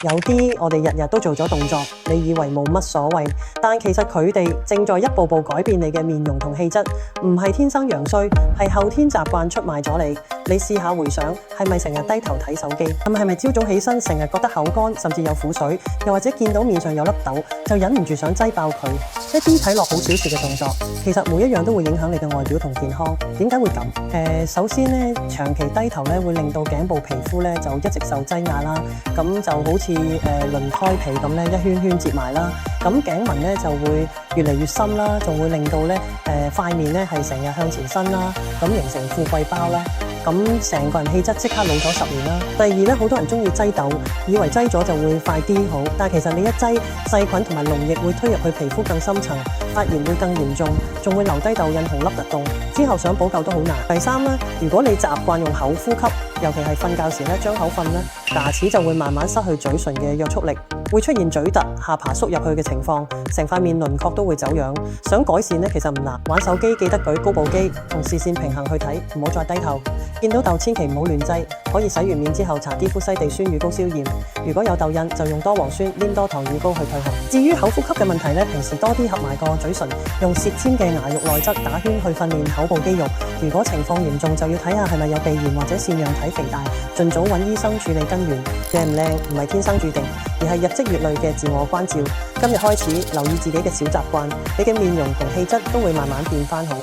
有啲我哋日日都做咗動作，你以為冇乜所謂，但其實佢哋正在一步步改變你嘅面容同氣質，唔係天生樣衰，係後天習慣出賣咗你。你試下回想，係咪成日低頭睇手機？係咪朝早起身成日覺得口乾，甚至有苦水？又或者見到面上有粒痘，就忍唔住想擠爆佢？一啲睇落好小事嘅動作，其實每一樣都會影響你嘅外表同健康。點解會咁？首先呢，長期低頭咧會令到頸部皮膚咧就一直受擠壓啦，咁就好似輪胎皮咁咧一圈圈折埋啦，咁頸紋咧就會越嚟越深啦，仲會令到咧塊面咧係成日向前伸啦，咁形成富貴包啦。咁成個人氣質即刻老咗10年啦。第二咧，好多人中意擠痘，以為擠咗就會快啲好，但係其實你一擠，細菌同埋膿液會推入去皮膚更深層，發炎會更嚴重，仲會留低痘印同凹凸洞，之後想補救都好難。第三咧，如果你習慣用口呼吸，尤其係瞓覺時咧張口瞓咧，牙齒就會慢慢失去嘴唇嘅約束力，會出現嘴凸、下巴縮入去嘅情況，成塊面輪廓都會走樣。想改善咧，其實唔難，玩手機記得舉高部機，同視線平衡去睇，唔好再低頭。見到痘千祈唔好亂擠，可以洗完面之後搽啲夫西地酸乳膏消炎。如果有痘印，就用多磺酸黏多糖乳膏去退紅。至於口呼吸嘅問題咧，平時多啲合埋個嘴唇，用舌尖嘅牙肉內側打圈去訓練口部肌肉。如果情況嚴重，就要睇下係咪有鼻炎或者腺樣體肥大，盡早揾醫生處理根源。靚唔靚唔係天生注定，而係日積月累嘅自我關照。今日開始留意自己嘅小習慣，你嘅面容同氣質都會慢慢變返好。